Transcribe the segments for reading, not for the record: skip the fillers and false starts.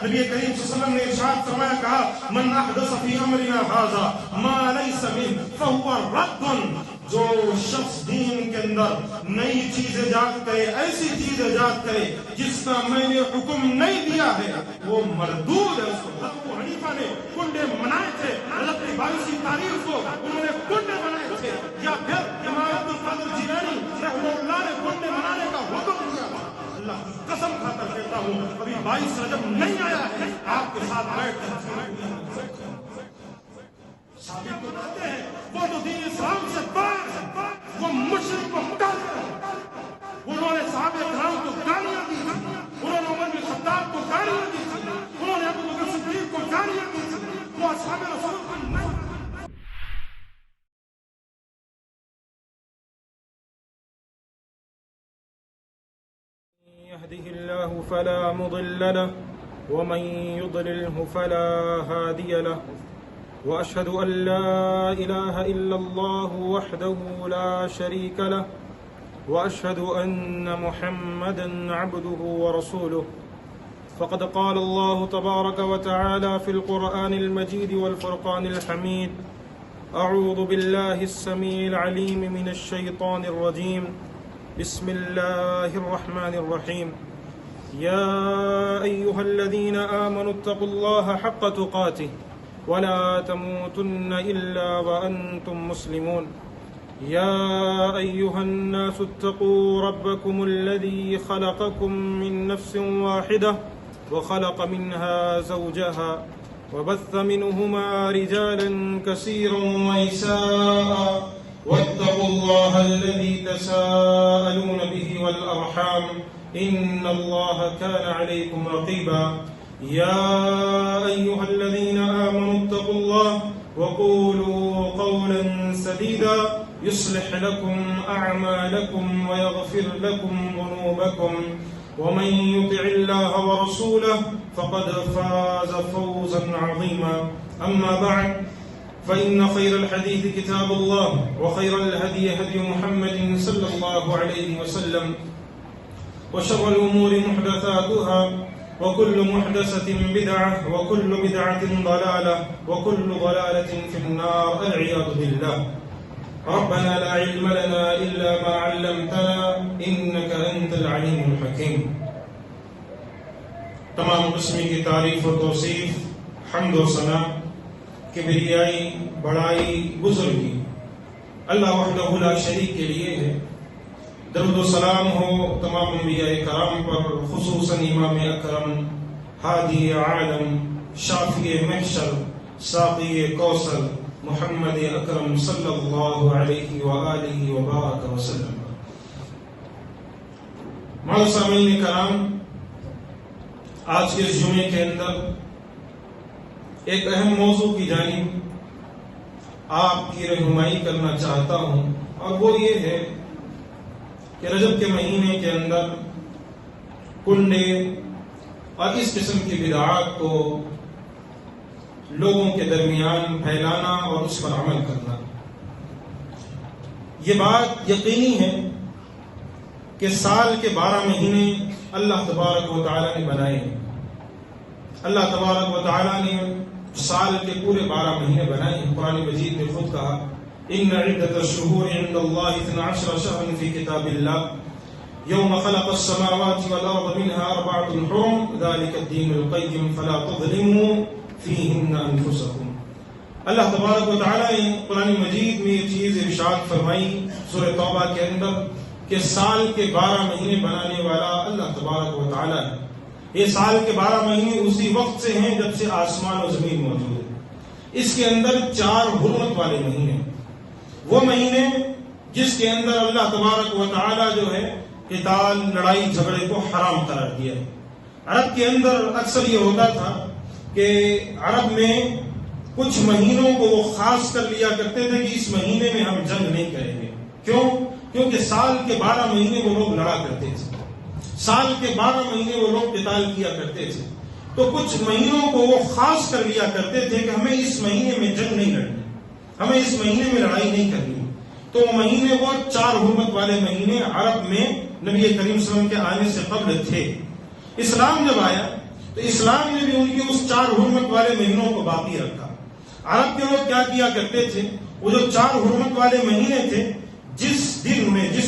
نبی کریم صلی اللہ علیہ وسلم نے ارشاد فرمایا، کہا من احدث فی امرنا ھذا ما لیس منہ فہو رد، جو شخص دین کے اندر نئی چیز ایجاد کرے، ایسی چیز ایجاد کرے جس کا میں نے حکم نہیں دیا ہے، وہ مردود ہے۔ اس کو ابو حنیفہ نے کنڈے منائے تھے، رجب کی 22 تاریخ کو انہوں نے کنڈے منائے تھے، یا پھر امام عبد القادر جیلانی رحمہ اللہ نے کنڈے منانے کا حکم دیا تھا۔ اللہ کی قسم کھا کر کہتا ہوں، ابھی 22 رجب نہیں آیا ہے، آپ کے ساتھ بیٹھ کر ثابت تو کرتے ہیں وہ تو دین اسلام سے باہر ہے، وہ مشرک و کافر ہے۔ انہوں نے صحابہ کرام کو گالیاں دی، انہوں نے عمر بن خطاب کو گالیاں دی، انہوں نے ابو بکر صدیق کو گالیاں دی، وہ اصحاب رسول کو نہیں۔ يهده الله فلا مضل له ومن يضلله فلا هادي له، وأشهد أن لا إله إلا الله وحده لا شريك له، وأشهد أن محمدا عبده ورسوله. فقد قال الله تبارك وتعالى في القرآن المجيد والفرقان الحميد: أعوذ بالله السميع العليم من الشيطان الرجيم، بسم الله الرحمن الرحيم. يا أيها الذين آمنوا اتقوا الله حق تقاته ولا تموتن إلا وأنتم مسلمون. يا أيها الناس اتقوا ربكم الذي خلقكم من نفس واحدة وخلق منها زوجها وبث منهما رجالا كثيرا ونساء، واتقوا الله الذي تساءلون به والأرحام إن الله كان عليكم رقيبا. يا أيها الذين آمنوا اتقوا الله وقولوا قولا سديدا يصلح لكم أعمالكم ويغفر لكم ذنوبكم، ومن يطع الله ورسوله فقد فاز فوزا عظيما. أما بعد، فإن خير الحديث كتاب الله، وخير الهدي هدي محمد صلى الله عليه وسلم، وشر الأمور محدثاتها، وكل محدثة بدعة، وكل بدعة ضلالة، وكل ضلالة في النار، العياذ بالله. ربنا لا علم لنا إلا ما علمتنا إنك أنت العليم الحكيم. تمام قسم کی تعریف و توصیف، حمد و ثنا، کبریائی، بڑائی، بزرگی اللہ وحدہ لا شریک کے لیے ہے۔ درود و سلام ہو تمام انبیاء کرام پر، خصوصاً امام اکرم، ہادی عالم، شافی محشر، ساقی کوثر، محمد اکرم صلی اللہ علیہ وآلہ وبارک وسلم۔ معزز سامعین کرام، آج کے اس جمعے کے اندر ایک اہم موضوع کی جانب آپ کی رہنمائی کرنا چاہتا ہوں، اور وہ یہ ہے کہ رجب کے مہینے کے اندر کنڈے اور اس قسم کی بدعات کو لوگوں کے درمیان پھیلانا اور اس پر عمل کرنا۔ یہ بات یقینی ہے کہ سال کے 12 مہینے اللہ تبارک و تعالی نے بنائے ہیں۔ اللہ تبارک و تعالی نے سال کے پورے 12 مہینے بنائے ہیں۔ قرآن مجید نے خود کہا: ان عدۃ الشہور عند اللہ 12 شہرا فی کتاب اللہ یوم خلق السماوات والارض منها 4 حرم ذلک الدین القیم فلا تظلموا فیہن انفسکم۔ اللہ تبارک و تعالی نے قرآن مجید میں یہ چیز ارشاد فرمائی سورہ توبہ کے اندر کہ سال کے 12 مہینے بنانے والا اللہ تبارک و تعالی ہے۔ یہ سال کے 12 مہینے اسی وقت سے ہیں جب سے آسمان و زمین موجود ہے۔ اس کے اندر 4 حرمت والے مہینے، وہ مہینے جس کے اندر اللہ تبارک و تعالی جو ہے قتال، لڑائی جھگڑے کو حرام قرار دیا ہے۔ عرب کے اندر اکثر یہ ہوتا تھا کہ عرب میں کچھ مہینوں کو وہ خاص کر لیا کرتے تھے کہ اس مہینے میں ہم جنگ نہیں کریں گے۔ کیوں؟ کیونکہ سال کے 12 مہینے وہ لوگ لڑا کرتے تھے، سال کے 12 مہینے وہ لوگ قتال کیا کرتے تھے، تو کچھ مہینوں کو وہ خاص کر لیا کرتے تھے کہ ہمیں اس مہینے میں جنگ نہیں لڑنی، ہمیں اس مہینے میں لڑائی نہیں کرنی۔ تو وہ مہینے وہ 4 حرمت والے مہینے عرب میں نبی کریم صلی اللہ علیہ وسلم کے آنے سے قبل تھے۔ اسلام جب آیا تو اسلام نے بھی ان کے اس 4 حرمت والے مہینوں کو باقی رکھا. عرب کے لوگ کیا کیا کرتے تھے, وہ جو 4 حرمت والے مہینے تھے, جس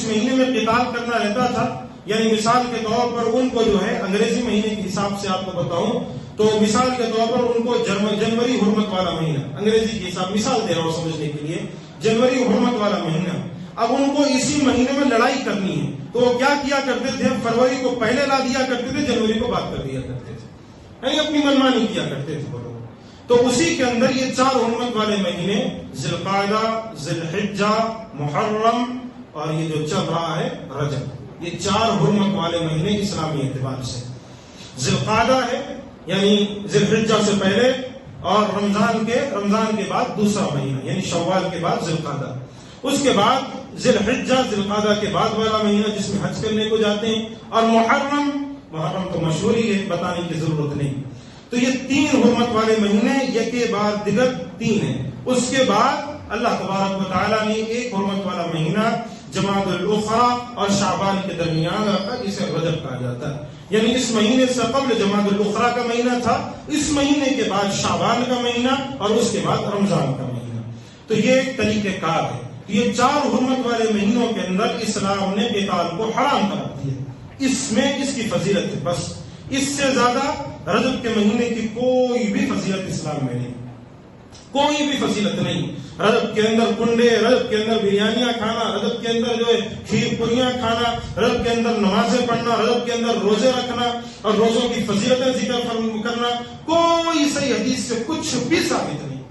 مہینے میں قتال کرنا رہتا تھا, یعنی مثال کے طور پر ان کو جو ہے انگریزی مہینے کے حساب سے آپ کو بتاؤں تو مثال کے طور پر ان کو جنوری حرمت والا مہینہ, انگریزی کے حساب مثال دے رہا ہوں سمجھنے کے لیے, جنوری حرمت والا مہینہ, اب ان کو اسی مہینے میں لڑائی کرنی ہے تو وہ کیا کیا کرتے تھے, فروری کو پہلے لا دیا کرتے تھے, جنوری کو بعد کر دیا کرتے تھے, یعنی اپنی منمانی کیا کرتے تھے وہ لوگ. تو اسی کے اندر یہ 4 حرمت والے مہینے ذی القعدہ, ذی الحجہ, محرم اور یہ جو چل رہا ہے رجب, یہ 4 حرمت والے مہینے اسلامی اعتبار سے. ذی القعدہ ہے یعنی ذی الحجہ سے پہلے, اور رمضان کے بعد دوسرا مہینہ یعنی شوال کے بعد ذی القعدہ, اس کے بعد ذی الحجہ ذی القعدہ کے بعد والا مہینہ جس میں حج کرنے کو جاتے ہیں, اور محرم تو مشہور ہی ہے, بتانے کی ضرورت نہیں. تو یہ 3 حرمت والے مہینے یکے بعد دیگر 3 ہیں. اس کے بعد اللہ تبارک و تعالیٰ نے ایک حرمت والا مہینہ جمادی الاخری اور شعبان کے درمیان رکھا, جسے رجب کہا جاتا ہے. یعنی اس مہینے سے قبل جمادی الاخری کا مہینہ تھا, اس مہینے کے بعد شعبان کا مہینہ, اور اس کے بعد رمضان کا مہینہ. تو یہ ایک طریقہ کار ہے. یہ 4 حرمت والے مہینوں کے اندر اسلام نے قتال کو حرام کر دیا. اس میں اس کی فضیلت ہے, بس اس سے زیادہ رجب کے مہینے کی کوئی بھی فضیلت اسلام میں نہیں, کوئی بھی فضیلت نہیں. رجب کے اندر کنڈے, رجب کے اندر بریانیاں کھانا, رجب کے اندر جو ہے کھیر پوریاں کھانا, رجب کے اندر نمازیں پڑھنا, رجب کے اندر روزے رکھنا اور روزوں کی فضیلتیں ذکر کرنا, کوئی صحیح حدیث سے کچھ بھی ثابت نہیں,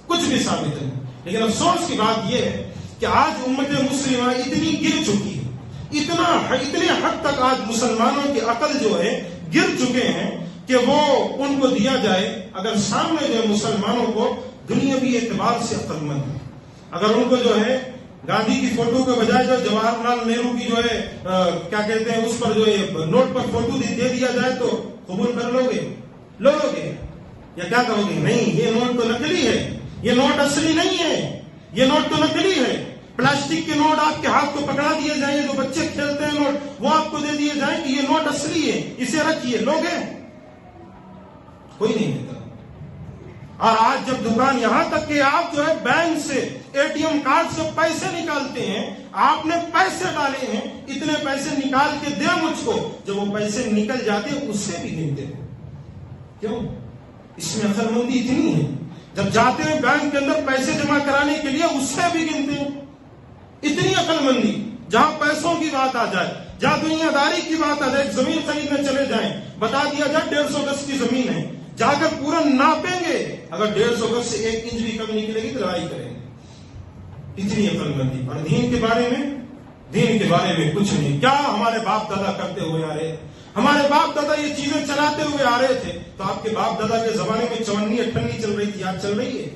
کچھ بھی ثابت نہیں. لیکن افسوس کی بات یہ ہے کہ آج امت مسلمہ اتنی گر چکی ہے, اتنے حد تک آج مسلمانوں کی عقل جو ہے گر چکے ہیں کہ وہ ان کو دیا جائے, اگر سامنے جو مسلمانوں کو دنیاوی اعتبار سے عقل مند ہے, اگر ان کو جو ہے گاندھی کی فوٹو کے بجائے جو جواہر لال نہرو کی جو ہے کیا کہتے ہیں اس پر جو ہے نوٹ پر فوٹو دے دیا جائے تو قبول کر لو گے یا کیا کہو گے؟ نہیں, یہ نوٹ تو نکلی ہے, یہ نوٹ اصلی نہیں ہے, یہ نوٹ تو نکلی ہے. پلاسٹک کے نوٹ آپ کے ہاتھ کو پکڑا دیے جائیں, جو بچے کھیلتے ہیں نوٹ وہ آپ کو دے دیے جائیں کہ یہ نوٹ اصلی ہے, اسے رکھیے, لوگے؟ کوئی نہیں دیتا. اور آج جب دکان یہاں تک کہ آپ جو ہے بینک سے ATM کارڈ سے پیسے نکالتے ہیں, آپ نے پیسے ڈالے ہیں, اتنے پیسے نکال کے دے مجھ کو, جب وہ پیسے نکل جاتے ہیں اس سے بھی گنتے ہیں. کیوں؟ اس میں عقل مندی اتنی ہے. جب جاتے ہیں بینک کے اندر پیسے جمع کرانے کے لیے اس سے بھی گنتے ہیں. اتنی عقل مندی. جہاں پیسوں کی بات آ جائے, جہاں دنیا داری کی بات آ جائے, زمین خریدنے چلے جائیں, بتا دیا جائے 150 گز کی زمین ہے, جا کر پورا ناپیں گے, اگر 150 گز سے 1 انچ بھی کم نکلے گی تو لڑائی کریں گے. اتنی عقل مندی. اور دین کے بارے میں کچھ نہیں. کیا ہمارے باپ دادا کرتے ہوئے آ رہے, ہمارے باپ دادا یہ چیزیں چلاتے ہوئے آ رہے تھے, تو آپ کے باپ دادا کے زمانے میں 54-58 چل رہی تھی, آج چل رہی ہے.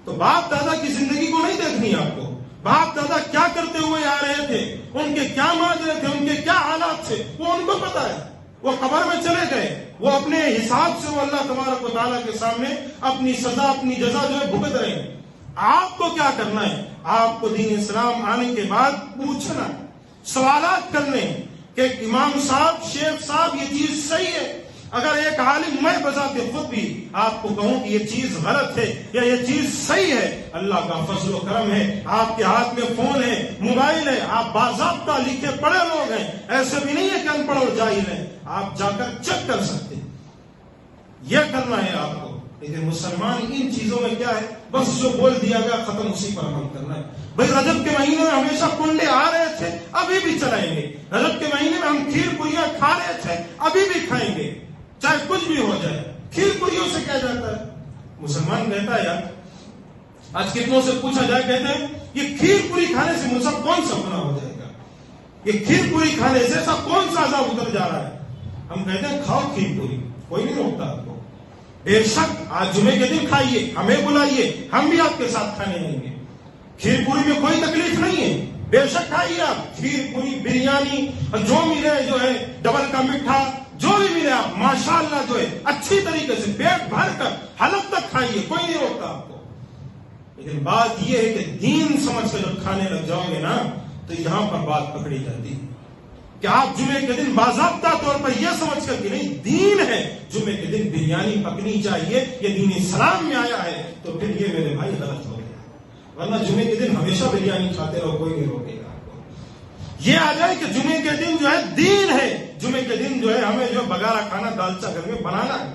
تو باپ دادا کی زندگی کو نہیں دیکھنی آپ کو. باپ دادا کیا کرتے ہوئے آ رہے تھے, ان کے کیا معاملے تھے, ان کے کیا حالات تھے, وہ ان کو پتا ہے. وہ قبر میں چلے گئے, وہ اپنے حساب سے وہ اللہ تبارک و تعالیٰ کے سامنے اپنی سزا, اپنی جزا جو ہے بھگت رہے ہیں. آپ کو کیا کرنا ہے؟ آپ کو دین اسلام آنے کے بعد پوچھنا, سوالات کرنے کہ امام صاحب, شیخ صاحب یہ چیز صحیح ہے. اگر ایک عالم میں بذات خود بھی آپ کو کہوں کہ یہ چیز غلط ہے یا یہ چیز صحیح ہے, اللہ کا فضل و کرم ہے, آپ کے ہاتھ میں فون ہے, موبائل ہے, آپ باضابطہ لکھے پڑھے لوگ ہیں, ایسے بھی نہیں ہے کہ ان پڑھ اور جاہل ہیں, آپ جا کر چیک کر سکتے ہیں. یہ کرنا ہے آپ کو. لیکن مسلمان ان چیزوں میں کیا ہے, بس جو بول دیا گیا ختم, اسی پر عمل کرنا ہے. بھائی رجب کے مہینے میں ہمیشہ کنڈے آ رہے تھے, ابھی بھی چلائیں گے. رجب کے مہینے میں ہم کھیر پوریاں کھا رہے تھے, ابھی بھی کھائیں گے, چاہے کچھ بھی ہو جائے. کھیر پوریوں سے کیا جاتا ہے؟ مسلمان کہتا ہے یار, آج کتنوں سے پوچھا جائے, کہتے ہیں یہ کھیر پوری کھانے سے مجھ سے کون سا گناہ ہو جائے گا, یہ کھیر پوری کھانے سے ایسا کون سا عذاب اتر جا رہا ہے. ہم کہتے ہیں کھاؤ کھیر پوری, کوئی نہیں روکتا آپ کو. بے شک آج جمعے کے دن کھائیے, ہمیں بلائیے, ہم بھی آپ کے ساتھ کھانے آئیں گے. کھیر پوری میں کوئی تکلیف نہیں ہے, بے شک کھائیے آپ. کھیر پوری, بریانی, جو ملے جو ہے ڈبل کا میٹھا, جو بھی ملے آپ ماشاءاللہ جو ہے اچھی طریقے سے پیٹ بھر کر حلق تک کھائیے, کوئی نہیں روکتا آپ کو. لیکن بات یہ ہے کہ دین سمجھ کر جب کھانے لگ جاؤ گے نا, تو یہاں پر بات پکڑی جاتی ہے. کہ آپ جمعے کے دن باضابطہ طور پر یہ سمجھ کر کہ نہیں دین ہے، جمعے کے دن بریانی پکنی چاہیے، یہ دین اسلام میں آیا ہے، تو پھر یہ میرے بھائی غلط ہو گیا۔ ورنہ جمعے کے دن ہمیشہ بریانی کھاتے رہو، کوئی نہیں روکے گا آپ کو۔ یہ آ جائے کہ جمعے کے دن جو ہے دین ہے، جمعے کے دن جو ہے ہمیں جو بگارا کھانا دالچا گھر میں بنانا ہے،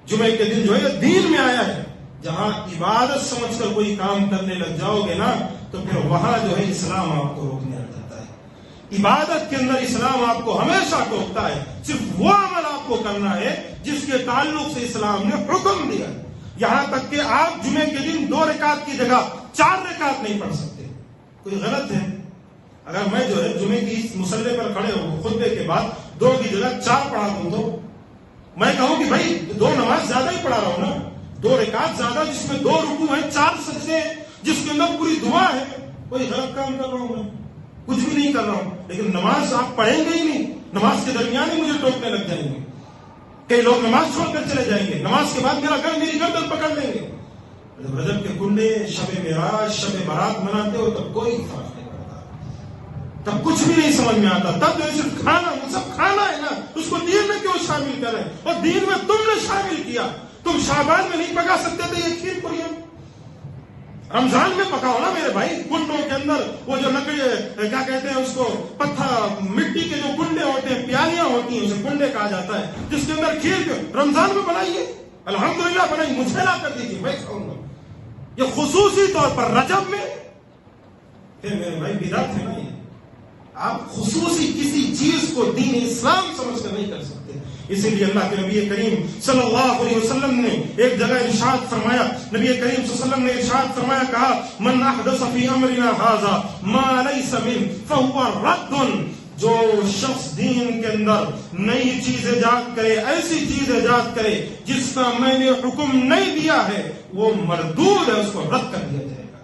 جمعے کے دن جو ہے دین میں آیا ہے۔ جہاں عبادت سمجھ کر کوئی کام کرنے لگ جاؤ گے نا تو پھر وہاں جو ہے اسلام آپ کو روکنے لگ جاتا ہے۔ عبادت کے اندر اسلام آپ کو ہمیشہ ٹوکتا ہے، صرف وہ عمل آپ کو کرنا ہے جس کے تعلق سے اسلام نے حکم دیا۔ یہاں تک کہ آپ جمعے کے دن 2 رکعت کی جگہ 4 رکعت نہیں پڑھ سکتے۔ کوئی غلط ہے؟ اگر میں جو ہے جمعے کی مصلی پر کھڑے ہوں خطبے کے بعد 2 کی جگہ 4 پڑھا دوں تو میں کہوں کہ بھائی 2 نماز زیادہ ہی پڑھا رہا ہوں نا، 2 رکعت زیادہ، جس میں 2 رکوع ہیں، 4 سجدے، جس کے اندر پوری دعا ہے، کوئی غلط کام کر رہا ہوں میں؟ کچھ بھی نہیں کر رہا ہوں، لیکن نماز آپ پڑھیں گے ہی نہیں، نماز کے درمیان ہی مجھے ٹوکنے لگ جائیں گے۔ کئی لوگ نماز چھوڑ کر چلے جائیں گے، نماز کے بعد میری گردن پکڑ لیں گے۔ جب رجب کے کنڈے، شب معراج، شب برات مناتے ہو تب کوئی فرق نہیں پڑتا، تب کچھ بھی نہیں سمجھ میں آتا، تب جو صرف کھانا، وہ سب کھانا ہے نا، اس کو دین میں کیوں شامل کریں؟ اور دین میں تم نے شامل کیا۔ تم شعبان میں نہیں پکا سکتے تھے یہ کھیر پوریاں، رمضان میں پکاؤ نا میرے بھائی۔ کنڈوں کے اندر وہ جو لکڑی کیا کہتے ہیں اس کو، پتھر مٹی کے جو کنڈے ہوتے ہیں، پیالیاں ہوتی ہیں، اسے کنڈے کہا جاتا ہے، جس کے اندر کھیر کے رمضان میں بنائیے، الحمدللہ بنائی، مجھے لا کر دیجیے، میں کھاؤں گا۔ یہ خصوصی طور پر رجب میں، پھر میرے بھائی بدعت ہے نا یہ، آپ خصوصی کسی چیز کو دین اسلام سمجھ کر نہیں کر سکتے۔ اسی لیے اللہ کے نبی کریم صلی اللہ علیہ وسلم نے ایک جگہ ارشاد فرمایا، نبی کریم صلی اللہ علیہ وسلم نے ارشاد فرمایا، کہا من احدث فی امرنا ھذا ما لیس من فہو رد۔ جو شخص دین کے اندر نئی چیز ایجاد کرے، ایسی چیز ایجاد کرے جس کا میں نے حکم نہیں دیا ہے، وہ مردود ہے، اس کو رد کر دیا جائے گا۔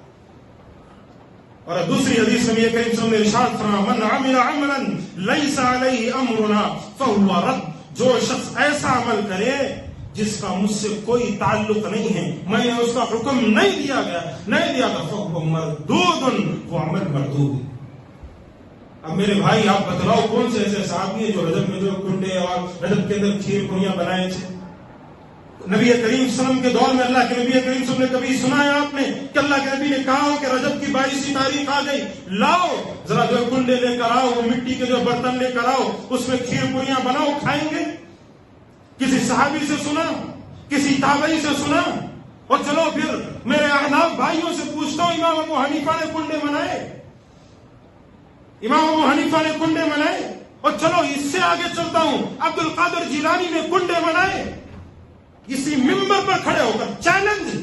اور دوسری حدیث میں نبی کریم صلی اللہ علیہ وسلم نے ارشاد فرمایا، من عمل عملا لیس علیہ امرنا فہو رد۔ جو شخص ایسا عمل کرے جس کا مجھ سے کوئی تعلق نہیں ہے، میں نے اس کا حکم نہیں دیا گا، فہو مردود، وہ عمل مردود ہے۔ اب میرے بھائی آپ بتلاؤ کون سے ایسے صحابی ہیں جو رجب میں جو کنڈے اور رجب کے اندر کھیر پوریاں بنائے تھے؟ نبی کریم صلی اللہ علیہ وسلم کے دور میں اللہ کے نبی کریم صلی اللہ علیہ وسلم نے کبھی سنا ہے آپ نے کہ اللہ کے نبی نے کہا ہو کہ رجب کی 22 تاریخ آ گئی، لاؤ ذرا جو کنڈے لے کر آؤ، وہ مٹی کے جو برتن لے کر آؤ، اس میں کھیر پوریاں بناؤ، کھائیں گے؟ کسی صحابی سے سنا؟ کسی تابعی سے سنا؟ اور چلو پھر میرے احناف بھائیوں سے پوچھتا ہوں، امام ابو حنیفہ نے کنڈے منائے؟ امام ابو حنیفہ نے کنڈے منائے؟ اور چلو اس سے آگے چلتا ہوں، عبد القادر جیلانی نے کنڈے منائے؟ کسی ممبر پر کھڑے ہو کر چیلنج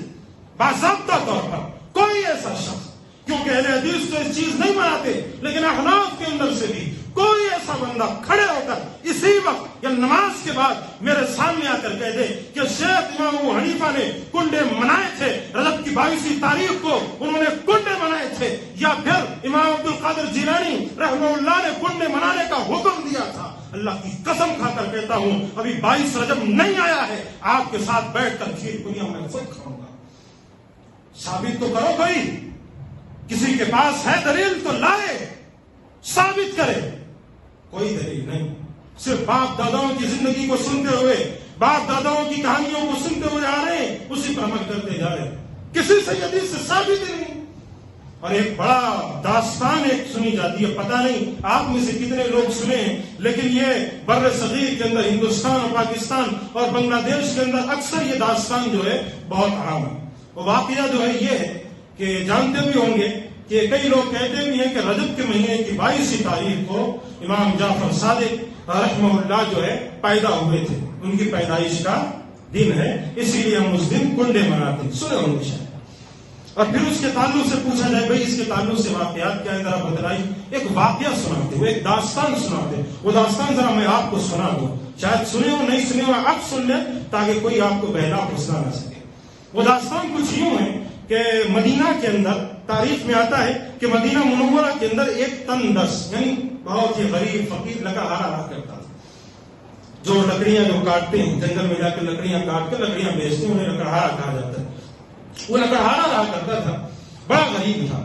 باضابطہ طور پر کوئی ایسا شخص، کیونکہ اہل حدیث تو اس چیز نہیں مناتے، لیکن احناف کے اندر سے بھی کوئی ایسا بندہ کھڑے ہو کر اسی وقت یا نماز کے بعد میرے سامنے آ کر کہہ دے کہ شیخ امام ابو حنیفہ نے کنڈے منائے تھے، رجب کی 22 تاریخ کو انہوں نے کنڈے منائے تھے، یا پھر امام عبد القادر جیلانی رحمہ اللہ نے کنڈے منانے کا حکم دیا تھا، اللہ کی قسم کھا کر کہتا ہوں ابھی 22 رجب نہیں آیا ہے، آپ کے ساتھ بیٹھ کر کھیر پوریاں میں خود کھاؤں گا۔ ثابت تو کرو، کوئی کسی کے پاس ہے دلیل تو لائے، ثابت کرے۔ کوئی دلیل نہیں، صرف باپ داداؤں کی زندگی کو سنتے ہوئے، باپ داداؤں کی کہانیوں کو سنتے ہوئے آ رہے ہیں، اسی پر عمل کرتے جا رہے ہیں، کسی سے حدیث سے ثابت ہی نہیں۔ اور ایک بڑا داستان ایک سنی جاتی ہے، پتہ نہیں آپ میں سے کتنے لوگ سنے ہیں، لیکن یہ بر صغیر کے اندر ہندوستان اور پاکستان اور بنگلہ دیش کے اندر اکثر یہ داستان جو ہے بہت عام ہے۔ وہ واقعہ جو ہے یہ ہے کہ جانتے بھی ہوں گے کہ کئی لوگ کہتے بھی ہیں کہ رجب کے مہینے کی 22 تاریخ کو امام جعفر صادق رحمہ اللہ جو ہے پیدا ہوئے تھے، ان کی پیدائش کا دن ہے، اسی لیے ہم اس دن کنڈے مناتے ہیں، سنے ہوں گے شاید۔ اور پھر اس کے تعلق سے پوچھا جائے بھائی اس کے تعلق سے واقعات کیا ہے، ذرا بتلائی۔ ایک واقعہ سناتے، وہ ایک داستان سناتے، وہ داستان ذرا میں آپ کو سنا دوں، شاید سنے ہو نہیں سنے ہو، اب سن لیں تاکہ کوئی آپ کو بہلا پھسلا نہ سکے۔ وہ داستان کچھ یوں ہے کہ مدینہ کے اندر تاریخ میں آتا ہے کہ مدینہ منورہ کے اندر ایک تندرس، یعنی بہت ہی غریب فقیر لکڑہارا رہا کرتا تھا، جو لکڑیاں جو کاٹتے ہیں، جنگل میں جا کے لکڑیاں کاٹ کے لکڑیاں بیچتے ہیں، انہیں لکڑہارا کہا جاتا ہے۔ وہ لکڑہارا رہا کرتا تھا، بڑا غریب تھا،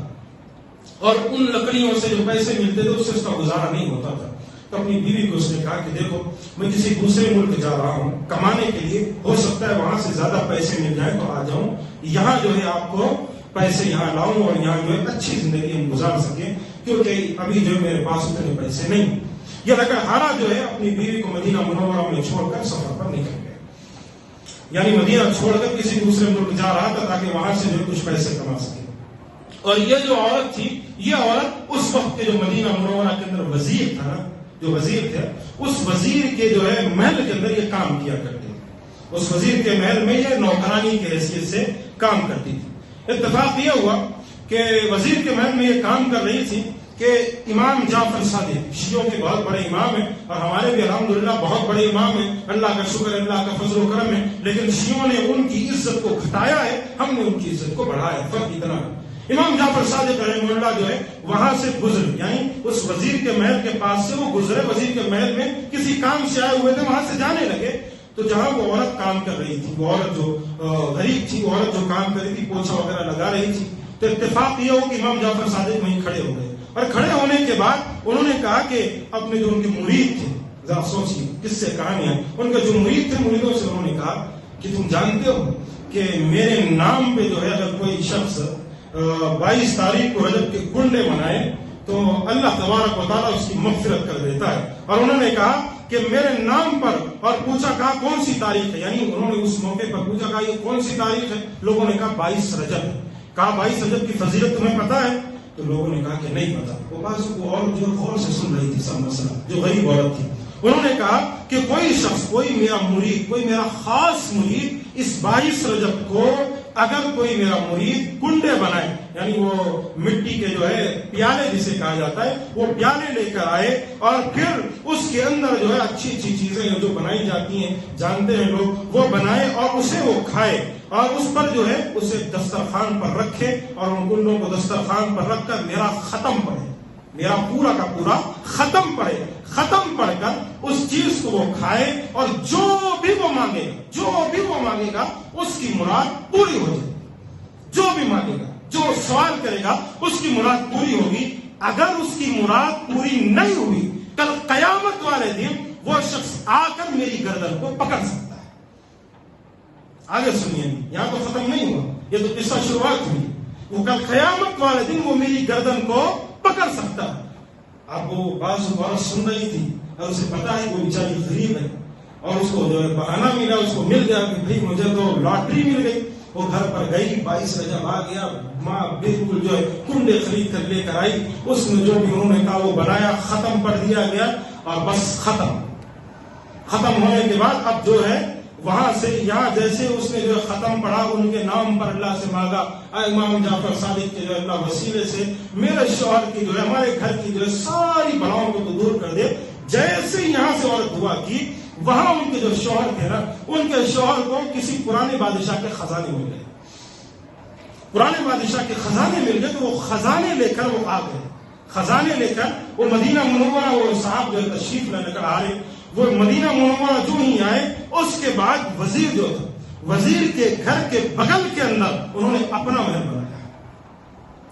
اور ان لکڑیوں سے جو پیسے ملتے تھے اس سے اس کا گزارا نہیں ہوتا تھا۔ تو اپنی بیوی کو اس نے کہا کہ دیکھو میں کسی دوسرے ملک جا رہا ہوں کمانے کے لیے، ہو سکتا ہے وہاں سے زیادہ پیسے مل جائیں تو آ جاؤں، یہاں جو ہے آپ کو پیسے یہاں لاؤں اور یہاں جو ہے اچھی زندگی ہم گزار سکیں، کیونکہ ابھی جو ہے میرے پاس اتنے پیسے نہیں۔ یہ لکڑہارا جو ہے اپنی بیوی کو مدینہ منورہ میں چھوڑ کر سفر پر نکل گیا، یعنی مدینہ چھوڑ کر کسی دوسرے ملک جا رہا تھا تاکہ وہاں سے جو کچھ پیسے کما سکے۔ اور یہ جو عورت تھی، یہ عورت اس وقت کے جو مدینہ منورہ کے اندر وزیر تھا نا، جو وزیر تھے، اس وزیر کے جو ہے محل کے اندر یہ کام کیا کرتے تھے، اس وزیر کے محل میں یہ نوکرانی کی حیثیت سے کام کرتی تھی۔ اتفاق یہ ہوا کہ وزیر کے محل میں یہ کام کر رہی تھی کہ امام جعفر صادق شیعوں کے بہت بڑے امام ہیں، اور ہمارے بھی الحمدللہ بہت بڑے امام ہیں، اللہ کا شکر ہے، اللہ کا فضل و کرم ہے، لیکن شیعوں نے ان کی عزت کو گھٹایا ہے، ہم نے ان کی عزت کو بڑھایا، فرق اتنا ہے۔ امام جعفر صادق رحمہ اللہ جو ہے وہاں سے گزرے، یعنی اس وزیر کے محل کے پاس سے وہ گزرے، وزیر کے محل میں کسی کام سے آئے ہوئے تھے، وہاں سے جانے لگے تو جہاں وہ عورت کام کر رہی تھی، وہ عورت جو غریب تھی، وہ عورت جو کام کر رہی تھی، پوچھا وغیرہ لگا رہی تھی، تو اتفاق یہ ہو کہ امام جعفر صادق وہیں کھڑے ہو گئے، اور کھڑے ہونے کے بعد انہوں نے کہا کہ اپنے جو ان کے مرید تھے، ذرا سوچیے کس سے کہانیاں، ان کے جو مرید تھے، مریدوں سے انہوں نے کہا کہ تم جانتے ہو کہ میرے نام پہ جو ہے اگر کوئی شخص 22 تاریخ کو رجب کے کنڈے منائے تو اللہ تبارک و تعالیٰ اس کی مغفرت کر دیتا ہے۔ اور انہوں نے کہا کہ میرے نام پر، اور پوچھا کہا کون سی تاریخ ہے، یعنی انہوں نے اس موقع پر پوچھا کہا یہ کون سی تاریخ ہے، لوگوں نے کہا 22 رجب ہے۔ کہا 22 رجب کی فضیلت تمہیں پتا ہے؟ تو لوگوں نے کہا کہ نہیں پتا۔ وہ بات کو اور جو غور سے سن رہی تھی سب مسئلہ، جو غریب عورت تھی، انہوں نے کہا کہ کوئی شخص، کوئی میرا مرید، کوئی میرا خاص مرید اس 22 رجب کو اگر کوئی میرا مرید کنڈے بنائے، یعنی وہ مٹی کے جو ہے پیالے جسے کہا جاتا ہے، وہ پیالے لے کر آئے اور پھر اس کے اندر جو ہے اچھی اچھی چیزیں جو بنائی جاتی ہیں جانتے ہیں لوگ، وہ بنائے اور اسے وہ کھائے، اور اس پر جو ہے اسے دسترخوان پر رکھے، اور ان کنڈوں کو دسترخوان پر رکھ کر میرا ختم پڑھے، میرا پورا کا پورا ختم پڑھے، ختم پڑھ کر اس چیز کو وہ کھائے، اور جو بھی وہ مانگے گا، جو بھی وہ مانگے گا اس کی مراد پوری ہو جائے، جو بھی مانگے گا، جو سوال کرے گا اس کی مراد پوری ہوگی۔ اگر اس کی مراد پوری نہیں ہوئی، کل قیامت والے دن وہ شخص آ کر میری گردن کو پکڑ سکتا ہے۔ آگے سنیے، یہاں تو ختم نہیں ہوا، یہ تو قصہ شروعات ہوئی۔ وہ کل قیامت والے دن وہ میری گردن کو پکڑ سکتا ہے۔ اب وہ بعض عورت سن رہی تھی اور اسے پتا ہے وہ بیچاری غریب ہے، اور اس کو جو ہے بہانہ ملا، اس کو مل گیا کہ بھائی مجھے تو لاٹری مل گئی۔ وہ گھر پر گئی، 22 رجب آ گیا، ماں بالکل جو ہے کنڈے خرید کر لے کر آئی، اس میں جو بھی انہوں نے کہا وہ بنایا، ختم کر دیا گیا، اور بس ختم ہونے کے بعد اب جو ہے وہاں سے یہاں جیسے اس نے جو ختم پڑھا، ان کے نام پر اللہ سے مانگا، اے امام جعفر صادق کے جو اللہ وسیلے سے میرے شوہر کی جو ہے، ہمارے گھر کی جو ہے ساری بلاؤں کو تو دور کر دے۔ جیسے یہاں سے عورت دعا کی، وہاں ان کے جو شوہر تھے نا، ان کے شوہر کو کسی پرانے بادشاہ کے خزانے مل گئے، پرانے بادشاہ کے خزانے مل گئے، تو وہ خزانے لے کر وہ آ گئے، خزانے لے کر وہ مدینہ منورہ، وہ صاحب جو ہے تشریف لے کر آ رہے، وہ مدینہ منورہ جو ہی آئے، اس کے بعد وزیر جو تھا، وزیر کے گھر کے بغل کے اندر انہوں نے اپنا محل بنایا۔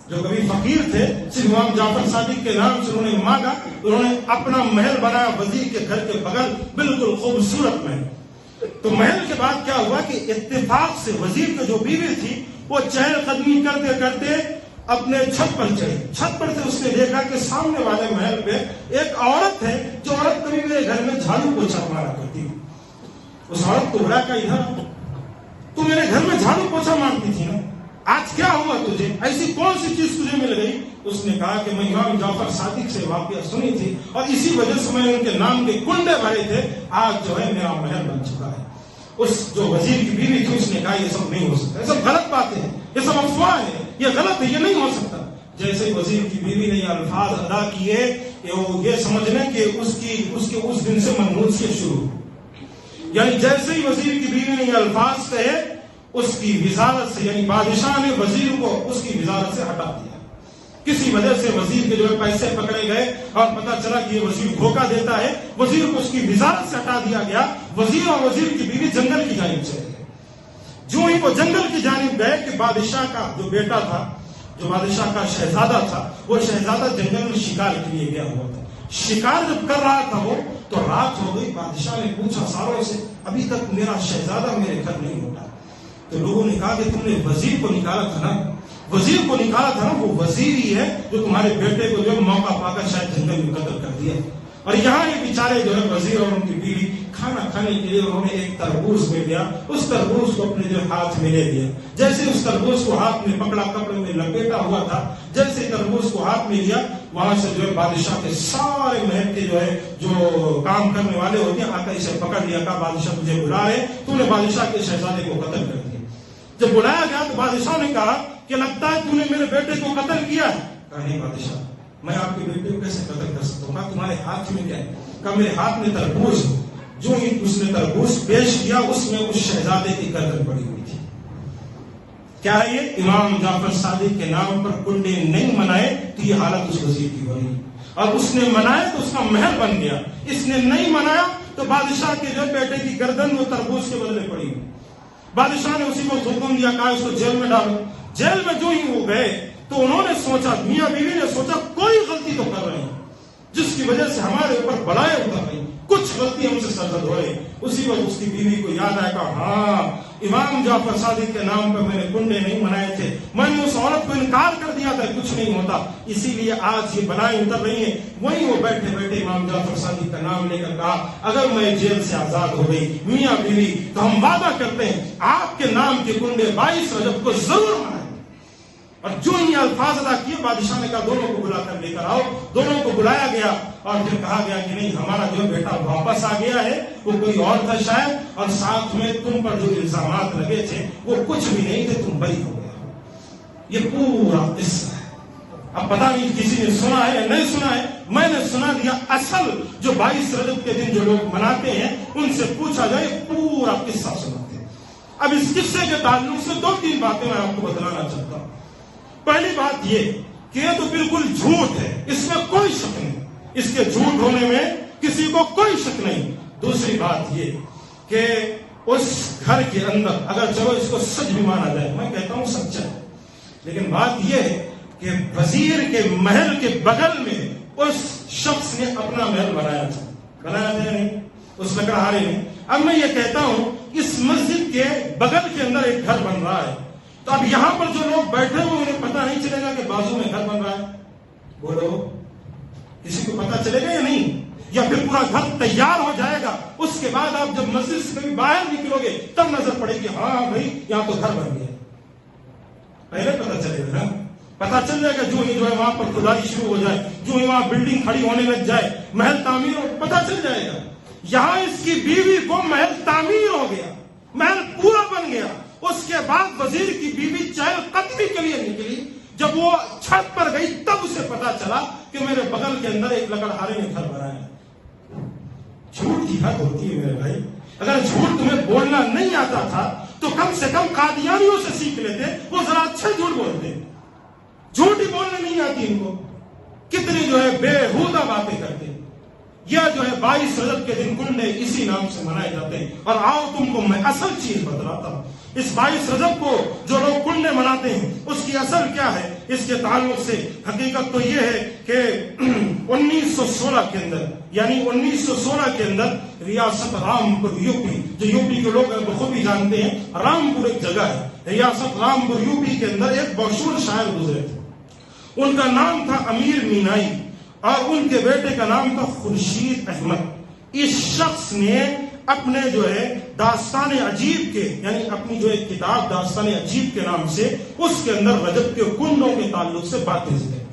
جو کبھی فقیر تھے، صرف امام جعفر صادق کے نام سے انہوں نے مانگا، انہوں نے اپنا محل بنایا وزیر کے گھر کے بغل، بالکل خوبصورت محل۔ تو محل کے بعد کیا ہوا کہ اتفاق سے وزیر کی جو بیوی تھی وہ چہل قدمی کرتے کرتے اپنے چھت پر چڑھی، چھت پر سے اس نے دیکھا کہ سامنے والے محل پہ ایک عورت ہے، جو عورت کبھی میرے گھر میں جھاڑو پوچھا مارا کرتی تھی۔ اس عورت کو بڑا کہ ادھر تو میرے گھر میں جھاڑو پوچھا مارتی تھی نا، آج کیا ہوا تجھے، ایسی کون سی چیز تجھے مل گئی؟ اس نے کہا کہ میں امام جعفر صادق سے واقعہ سنی تھی، اور اسی وجہ سے میں ان کے نام کے کنڈے بھرے تھے، آج جو ہے میرا محل بن چکا ہے۔ اس جو وزیر کی بیوی تھی، اس نے کہا یہ سب نہیں ہو سکتا، یہ سب غلط باتیں ہیں، یہ سب افواہ ہے، یہ غلط ہے، یہ نہیں ہو سکتا۔ جیسے ہی وزیر کی بیوی نے یہ الفاظ ادا کیے کہ وہ یہ سمجھ لیں کہ اس دن سے منحوسیت شروع، یعنی جیسے ہی وزیر کی بیوی نے یہ الفاظ کہے، اس کی وزارت سے، یعنی بادشاہ نے وزیر کو اس کی وزارت سے ہٹا دیا۔ کسی وجہ سے وزیر کے جو ہے پیسے پکڑے گئے، اور پتا چلا کہ یہ وزیر دھوکہ دیتا ہے، وزیر کو اس کی وزارت سے ہٹا دیا گیا۔ وزیر اور وزیر کی بیوی جنگل کی جانب چلے گئے۔ جو ہی وہ جنگل کی جانب گئے کہ بادشاہ کا جو بیٹا تھا، جو بادشاہ کا شہزادہ تھا، وہ شہزادہ جنگل میں شکار کے لیے گیا ہوا تھا۔ شکار جب کر رہا تھا وہ تو رات ہو گئی. بادشاہ نے پوچھا ساروں سے ابھی تک میرا شہزادہ میرے گھر نہیں ہوتا. تو لوگوں نے کہا کہ تم نے وزیر کو نکالا تھا نا, وزیر کو نکالا تھا نا, وہ وزیر ہی ہے جو تمہارے بیٹے کو جو ہے موقع پا کر شاید جنگل میں قتل کر دیا. اور یہاں یہ بیچارے جو ہے وزیر اور ان کی بیوی کھانا کھانے کے لیے انہوں نے ایک تربوز میں لیا, اس تربوز کو اپنے جو ہاتھ میں لے لیا. جیسے اس تربوز کو ہاتھ میں پکڑا, کپڑے میں لپیٹا ہوا تھا, جیسے تربوز کو ہاتھ میں لیا, وہاں سے جو ہے بادشاہ کے سارے محل کے جو ہے جو کام کرنے والے ہوتے ہیں آ کر اسے پکڑ لیا. کہا بادشاہ تجھے بلا رہے, تو نے بادشاہ کے شہزادے کو قتل کر دیا. جب بلایا گیا تو بادشاہ نے کہا کہ لگتا ہے تو نے میرے بیٹے کو قتل کیا ہے. کہا نہیں بادشاہ, میں آپ کے بیٹے کو کیسے قتل کر سکتا ہوں. کہا تمہارے ہاتھ میں کیا ہے. کہا میرے ہاتھ میں تربوز. جو ہی اس نے تربوز پیش کیا اس میں اس شہزادے کی گردن پڑی ہوئی تھی. کیا ہے یہ؟ امام جعفر صادق کے نام پر کنڈے نہیں منائے تو یہ حالت اس وزیر کی ہو رہی, اور اس نے منائے تو اس کا محل بن گیا. اس نے نہیں منایا تو بادشاہ کے جو بیٹے کی گردن وہ تربوز کے بدلے پڑی ہوئی. بادشاہ نے اسی کو حکم دیا, کہا اس کو جیل میں ڈالو. جیل میں جو ہی وہ گئے تو انہوں نے سوچا, میاں بیوی نے سوچا کوئی غلطی تو کر رہے ہیں جس کی وجہ سے ہمارے اوپر بلائیں اتر رہی, کچھ غلطی ہم سے سرزد ہو رہی. اسی وقت اس کی بیوی کو یاد آیا, کہا ہاں امام جعفر صادق کے نام پر میں نے کنڈے نہیں منائے تھے, میں نے اس عورت کو انکار کر دیا تھا کچھ نہیں ہوتا, اسی لیے آج یہ بلائیں اتر رہی ہیں. وہیں وہ بیٹھے بیٹھے امام جعفر صادق کا نام لے کر کہا اگر میں جیل سے آزاد ہو گئی میاں بیوی تو ہم وعدہ کرتے ہیں آپ کے نام کے کنڈے 22 رجب کو ضرور منائیں. اور جو ہی الفاظ ادا کیے بادشاہ نے کہا دونوں کو بلا کر لے کر آؤ. دونوں کو بلایا گیا اور پھر کہا گیا کہ نہیں ہمارا جو بیٹا واپس آ گیا ہے, وہ کوئی اور تھا شاید, اور ساتھ میں تم پر جو الزامات لگے تھے وہ کچھ بھی نہیں تھے, تم بری ہو گیا. یہ پورا قصہ ہے. اب پتہ نہیں کسی نے سنا ہے یا نہیں سنا ہے, میں نے سنا دیا. اصل جو 22 رجب کے دن جو لوگ مناتے ہیں ان سے پوچھا جائے پورا قصہ سناتے ہیں. اب اس قصے کے تعلق سے 2-3 باتیں میں آپ کو بتلانا چاہتا ہوں. پہلی بات یہ کہ یہ تو بالکل جھوٹ ہے, اس میں کوئی شک نہیں, اس کے جھوٹ ہونے میں کسی کو کوئی شک نہیں. دوسری بات یہ کہ اس گھر کے اندر اگر چلو اس کو سچ بھی مانا جائے, میں کہتا ہوں سچا ہے, لیکن بات یہ ہے کہ وزیر کے محل کے بغل میں اس شخص نے اپنا محل بنایا تھا نہیں, اس لکڑہارے نے. اب میں یہ کہتا ہوں اس مسجد کے بغل کے اندر ایک گھر بن رہا ہے, تو اب یہاں پر جو لوگ بیٹھے ہوئے انہیں پتہ نہیں چلے گا کہ بازو میں گھر بن رہا ہے؟ بولو, کسی کو پتہ چلے گا یا نہیں؟ یا پھر پورا گھر تیار ہو جائے گا, اس کے بعد آپ جب مسجد سے کبھی باہر نکلو گے تب نظر پڑے گی ہاں بھائی یہاں تو گھر بن گیا. پہلے پتہ چلے گا نا, پتہ چل جائے گا جو ہی جو ہے وہاں پر کھدائی شروع ہو جائے, جو ہی وہاں بلڈنگ کھڑی ہونے لگ جائے, محل تعمیر ہو, پتہ چل جائے گا. یہاں اس کی بیوی کو محل تعمیر ہو گیا, محل پورا بن گیا. اس کے بعد وزیر کی بیوی چہل قدمی کے لیے نکلی, جب وہ چھت پر گئی تب اسے پتا چلا کہ میرے بغل کے اندر ایک لکڑہارے نے گھر بنایا. جھوٹ کی حد ہوتی ہے میرے بھائی. اگر جھوٹ تمہیں بولنا نہیں آتا تھا تو کم سے کم قادیانیوں سے سیکھ لیتے, وہ ذرا اچھے جھوٹ بولتے. جھوٹ ہی بولنے نہیں آتی ان کو, کتنی جو ہے بےہودہ باتیں کرتے. یہ جو ہے 22 رجب کے دن کنڈے اسی نام سے منائے جاتے ہیں. اور آؤ تم کو میں اصل چیز بتلاتا ہوں. اس 22 رجب کو جو لوگ کنڈے مناتے ہیں اس کی اصل کیا ہے, اس کے تعلق سے حقیقت تو یہ ہے کہ 1916 کے اندر, یعنی 1916 کے اندر ریاست رامپور یوپی, جو یوپی کے لوگ بخوبی جانتے ہیں, رامپور ایک جگہ ہے, ریاست رامپور یوپی کے اندر ایک مشہور شاعر گزرے تھے. ان کا نام تھا امیر مینائی اور ان کے بیٹے کا نام تھا خورشید احمد. اس شخص نے اپنے جو ہے داستان عجیب کے, یعنی اپنی جو ایک کتاب داستان عجیب کے نام سے, اس کے اندر رجب کے کنڈوں کے تعلق سے باتیں ذکر کی.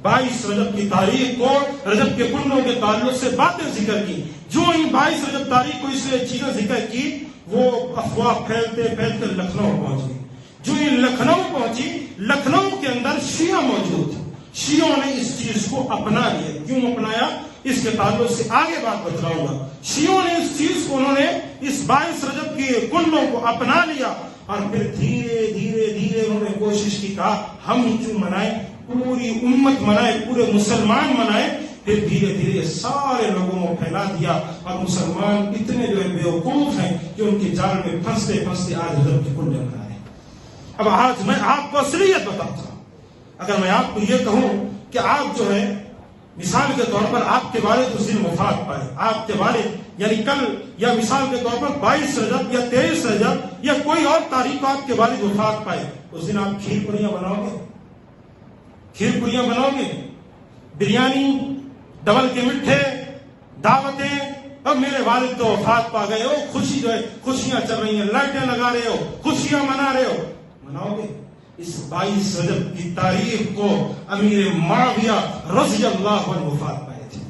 22 رجب کی تاریخ کو رجب کے کنڈوں کے تعلق سے باتیں ذکر کی. جو ہی 22 رجب تاریخ کو اس نے چیزیں ذکر کی, وہ افواہ پھیلتے پھیلتے لکھنؤ پہنچ گئی. جو ہی لکھنؤ پہنچی, لکھنؤ کے اندر شیعہ موجود تھے. شیعوں نے اس چیز کو اپنا لیا. کیوں اپنایا اس کے تعلق سے آگے بات بتلاؤں گا. شیعوں نے اس چیز کو, انہوں نے اس 22 رجب کے کنڈوں کو اپنا لیا اور پھر دھیرے دھیرے دھیرے انہوں نے کوشش کی, کہا ہم ہی کیوں منائیں, پوری امت منائے, پورے مسلمان منائے. پھر دھیرے دھیرے سارے لوگوں کو پھیلا دیا اور مسلمان اتنے جو ہے بیوقوف ہیں کہ ان کے جال میں پھنستے پھنستے آج رجب کے کنڈے بنا رہے ہیں. اب آج میں آپ کو اصلیت بتاتا ہوں. اگر میں آپ کو یہ کہوں کہ آپ جو ہے مثال کے طور پر آپ کے والد اس دن وفات پائے، آپ کے والد یعنی کل، یا مثال کے طور پر 22 رجب یا 23 رجب یا کوئی اور تاریخ کو آپ کے والد وفات پائے، اس دن آپ کھیر پوریاں بناؤ گے؟ کھیر پوریاں بناؤ گے؟ بریانی، ڈبل کے میٹھے، دعوتیں، اب میرے والد تو وفات پا گئے ہو، خوشی جو ہے خوشیاں چل رہی ہیں، لائٹیں لگا رہے ہو، خوشیاں منا رہے ہو، مناؤ گے؟ اس 22 رجب کی تاریخ کو امیر معاویہ رضی اللہ عنہ وفات پائے تھے،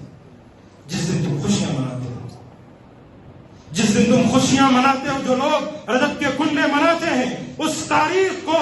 جس دن تم خوشیاں مناتے ہو، جس دن تم خوشیاں مناتے ہو، جو لوگ رجب کے کنڈے مناتے ہیں، اس تاریخ کو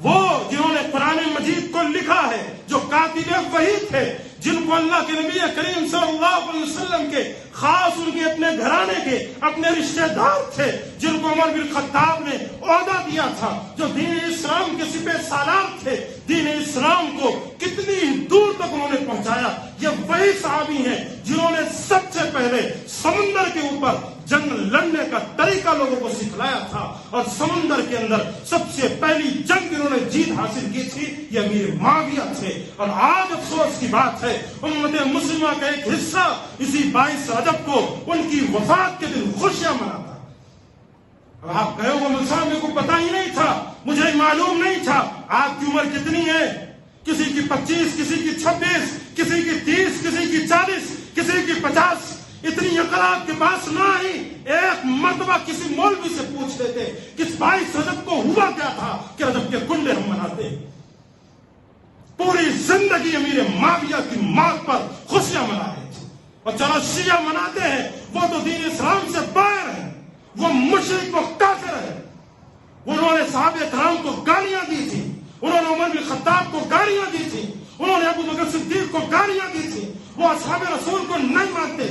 وہ جنہوں نے قرآن مجید کو لکھا ہے، جو کاتب وحی تھے، جن کو اللہ کے نبی کریم صلی اللہ علیہ وسلم کے خاص ان کے اپنے گھرانے کے اپنے رشتہ دار تھے، جن کو عمر بن خطاب نے عہدہ دیا تھا، جو دین اسلام کے سپہ سالار تھے، دین اسلام کو کتنی دور تک انہوں نے پہنچایا، یہ وہی صحابی ہیں جنہوں نے سب سے پہلے سمندر کے اوپر جنگ لڑنے کا طریقہ لوگوں کو سکھلایا تھا، اور سمندر کے اندر سب سے پہلی جنگ انہوں نے جیت حاصل کی تھی، یہ امیر معاویہ تھے۔ اور آج افسوس کی بات ہے، امت مسلمہ کا ایک حصہ اسی 22 رجب کو ان کی وفات کے دن خوشیاں مناتا۔ اب آپ کہے ہو مول صاحب میرے کو پتا ہی نہیں تھا، مجھے معلوم نہیں تھا۔ آپ کی عمر کتنی ہے؟ کسی کی 25، کسی کی 26، کسی کی 30، کسی کی 40، کسی کی 50۔ اتنی عقل آپ کے پاس نہ آئی؟ ایک مرتبہ کسی مولوی سے پوچھ لیتے کہ 22 رجب کو ہوا کیا تھا کہ رجب کے کنڈے ہم مناتے ہیں۔ پوری زندگی امیر معاویہ کی موت پر خوشیاں منا رہے تھے، اور چلو شیعہ مناتے ہیں، وہ تو دین اسلام سے باہر ہیں، وہ مشرک، وہ کافر ہے۔ انہوں نے صحابہ کرام کو گالیاں دی تھی، انہوں نے عمر بن خطاب کو گالیاں دی تھی، انہوں نے ابو بکر صدیق کو گالیاں دی تھی، وہ اصحاب رسول کو نہیں مانتے۔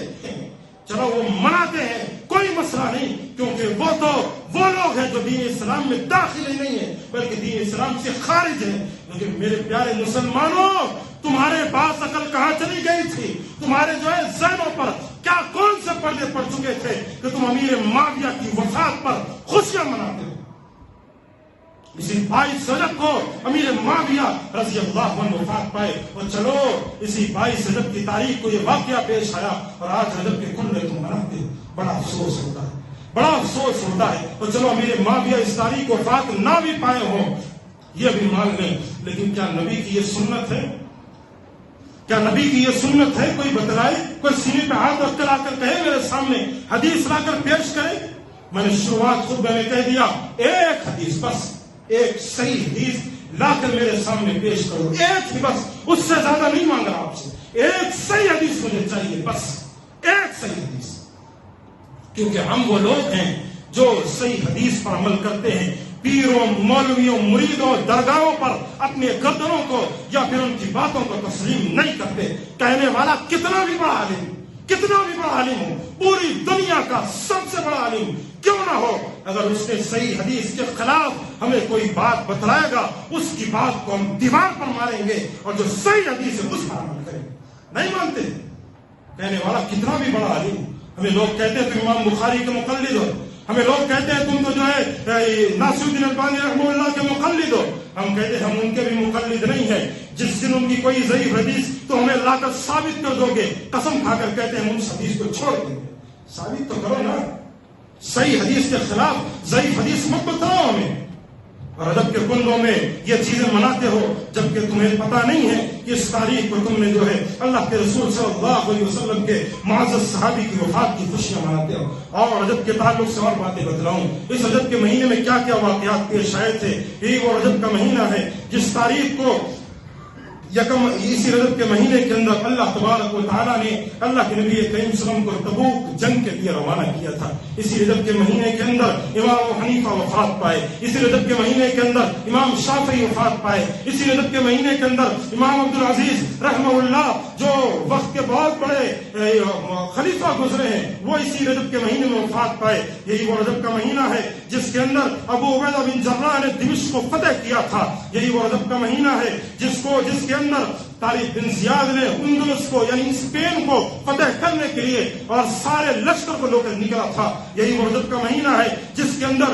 چلو وہ مناتے ہیں، کوئی مسئلہ نہیں، کیونکہ وہ تو وہ لوگ ہیں جو دین اسلام میں داخل ہی نہیں ہیں بلکہ دین اسلام سے خارج ہیں۔ لیکن میرے پیارے مسلمانوں، تمہارے پاس عقل کہاں چلی گئی تھی؟ تمہارے جو ہے ذہنوں پر کیا کون سے پردے پڑ چکے تھے کہ تم امیر معاویہ کی وفات پر خوشیاں مناتے ہو؟ اسی 22 رجب کو امیر معاویہ رضی اللہ عنہ وفات پائے، اور چلو اسی 22 رجب کی تاریخ کو یہ واقعہ پیش آیا، اور آج رجب کے کنڈے تم مناتے ہو۔ بڑا افسوس ہوتا ہے، بڑا افسوس ہوتا ہے۔ اور چلو امیر معاویہ اس تاریخ کو وفات نہ بھی پائے ہوں، یہ بھی مان لیں، لیکن کیا نبی کی یہ سنت ہے؟ کیا نبی کی یہ سنت ہے؟ کوئی بتلائے، کوئی سینے پہ ہاتھ رکھ کر آ کر کہے میرے سامنے حدیث لا کر پیش کرے۔ میں نے شروعات خود میں نے کہہ دیا، ایک حدیث بس، ایک صحیح حدیث لا کر میرے سامنے پیش کرو، ایک ہی بس، اس سے زیادہ نہیں مانگ رہا آپ سے، ایک صحیح حدیث مجھے چاہیے، بس ایک صحیح حدیث، کیونکہ ہم وہ لوگ ہیں جو صحیح حدیث پر عمل کرتے ہیں۔ پیروں، مولویوں، مریدوں، درگاہوں پر اپنے گردنوں کو یا پھر ان کی باتوں کو تسلیم نہیں کرتے۔ کہنے والا کتنا بھی بڑا عالم، کتنا بھی بڑا عالم ہو، پوری دنیا کا سب سے بڑا عالم کیوں نہ ہو، اگر اس نے صحیح حدیث کے خلاف ہمیں کوئی بات بتلائے گا، اس کی بات کو ہم دیوار پر ماریں گے، اور جو صحیح حدیث ہے اس پر عمل کریں گے۔ نہیں مانتے؟ کہنے والا کتنا بھی بڑا عالم، ہمیں لوگ کہتے ہیں تم امام بخاری کے مقلد ہو، ہمیں لوگ کہتے ہیں تم تو جو ہے ناصر الدین البانی رحمہ اللہ کے مقلد ہو، ہم کہتے ہیں ہم ان کے بھی مقلد نہیں ہیں۔ جس دن ان کی کوئی ضعیف حدیث تو ہمیں لا کر ثابت کر دو گے، قسم کھا کر کہتے ہیں ہم اس حدیث کو چھوڑ دیں گے۔ ثابت تو کرو نا، صحیح حدیث کے خلاف ضعیف حدیث مت بتاؤ ہمیں۔ اور رجب کے کنڈوں میں یہ چیزیں مناتے ہو جبکہ تمہیں پتہ نہیں ہے کہ اس تاریخ کو تم نے جو ہے اللہ کے رسول صلی اللہ علیہ وسلم کے معزز صحابی کی وفات کی خوشیاں مناتے ہو۔ اور رجب کے تعلق سے اور باتیں بتلاؤں، اس رجب کے مہینے میں کیا کیا واقعات پیش آئے تھے۔ یہی وہ رجب کا مہینہ ہے جس تاریخ کو اسی رجب کے مہینے کے اندر اللہ تبارک و تعالیٰ نے اللہ کے نبی کریم صلی اللہ علیہ وسلم کو تبوک جنگ کے لیے روانہ کیا تھا۔ اسی رجب کے مہینے کے اندر امام ابو حنیفہ وفات پائے، اسی رجب کے مہینے کے اندر امام شافعی وفات پائے، اسی رجب کے مہینے کے اندر امام عبدالعزیز رحمہ اللہ جو وقت کے بہت بڑے خلیفہ گزرے ہیں وہ اسی رجب کے مہینے میں وفات پائے۔ یہی وہ رجب کا مہینہ ہے جس کے اندر ابو عبیدہ بن جراح نے دمشق کو فتح کیا تھا۔ یہی وہ رجب کا مہینہ ہے جس کے اندر طارق بن زیاد نے اندلس کو یعنی اسپین کو فتح کرنے کے لیے اور سارے لشکر کو لے کر نکلا تھا۔ یہی وہ رجب کا مہینہ ہے جس کے اندر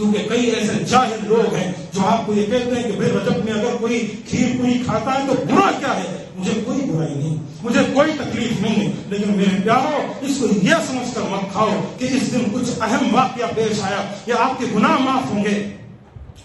کیونکہ کئی ایسے جاہل لوگ ہیں جو آپ کو یہ کہتے ہیں کہ بھائی رجب میں اگر کوئی کھیر پوری کھاتا ہے تو برا کیا ہے؟ مجھے کوئی برائی نہیں، مجھے کوئی تکلیف نہیں ہے، لیکن میرے پیارو اس کو یہ سمجھ کر مت کھاؤ کہ اس دن کچھ اہم واقعہ پیش آیا یا آپ کے گناہ معاف ہوں گے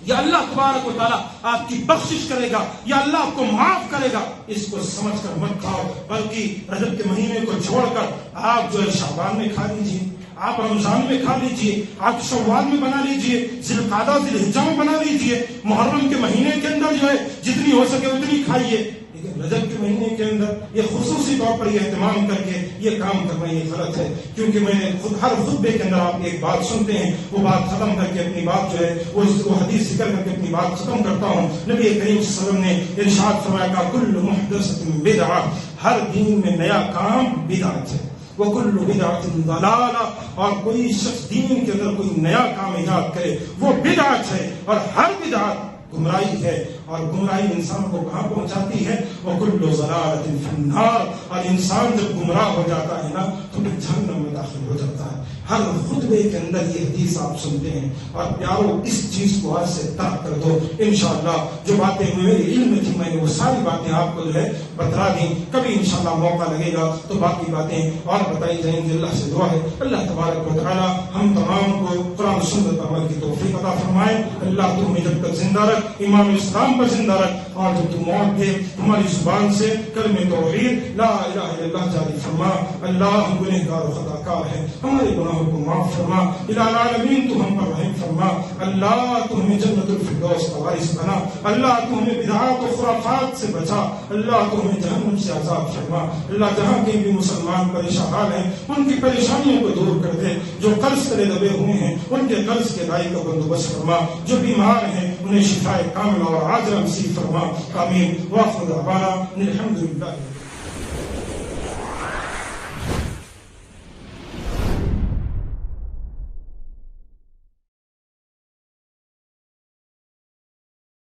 یا اللہ تبارک و تعالیٰ آپ کی بخشش کرے گا یا اللہ آپ کو معاف کرے گا، اس کو سمجھ کر مت کھاؤ، بلکہ رجب کے مہینے کو چھوڑ کر آپ جو ہے شعبان میں کھا لیجیے، آپ رمضان میں کھا لیجیے، آپ شوال میں بنا لیجیے، ذی القعدہ ذی الحجہ میں بنا لیجیے، محرم کے مہینے کے اندر جو ہے جتنی ہو سکے اتنی کھائیے، لیکن رجب کے مہینے کے اندر یہ خصوصی طور پر یہ اہتمام کر کے یہ کام کرنا یہ غلط ہے، کیونکہ میں نے ہر خطبے کے اندر آپ ایک بات سنتے ہیں، وہ بات ختم کر کے اپنی بات جو ہے وہ حدیث ذکر کر کے اپنی بات ختم کرتا ہوں۔ نبی کریم صلی اللہ علیہ وسلم نے ارشاد فرمایا کہ کل محدثۃ بدعہ، ہر دین میں نیا کام بدعت ہے، وَكُلُّ بِدْعَةٍ ضَلَالَةٍ، اور کوئی شخص دین کے اندر کوئی نیا کام ایجاد کرے وہ بدعت ہے، اور ہر بدعت گمراہی ہے، اور گمراہی انسان کو کہاں پہنچاتی ہے؟ وَكُلُّ ضَلَالَةٍ فِي النَّارِ، اور انسان جب گمراہ ہو جاتا ہے نا تو پھر جہنم میں داخل ہو جاتا ہے۔ ہر خطبے کے اندر یہ حدیث آپ سنتے ہیں، اور پیارو اس چیز کو آج سے ترک کر دو، انشاءاللہ جو باتیں میرے علم میں تھی میں نے وہ ساری باتیں آپ کو جو ہے بتلا دیں، کبھی انشاءاللہ موقع لگے گا تو باقی باتیں اور بتائی جائیں گی۔ اللہ سے دعا ہے اللہ تبارک و تعالی ہم تمام کو قرآن و سنت پر عمل کی توفیق عطا فرمائے۔ اللہ تو ہمیں جب تک زندہ رکھ، ایمان اسلام پر زندہ رکھ، اور جب تو موت دے ہماری زبان سے کلمہ توحید لا الہ الا اللہ جاری فرما۔ اللہ ہم گنہگار و خطا کار ہیں، ہمارے گناہوں کو معاف فرما، الہ العالمین تو ہم پر رحم فرما۔ اللہ تو ہمیں جنت الفردوس کا وارث بنا، اللہ تو ہمیں بدعات و خرافات سے بچا، اللہ تو ہمیں جہنم سے آزاد فرما۔ اللہ جہاں کے بھی مسلمان پریشان حال ہیں ان کی پریشانیوں کو دور کر دے، جو قرض تلے دبے ہوئے ہیں ان کے قرض کے ادائی کا بندوبست فرما، جو بیمار ہیں انہیں شفائے کاملہ اور عاجلہ نصیب فرما۔ آمین۔ وآخر دعوانا الحمدللہ۔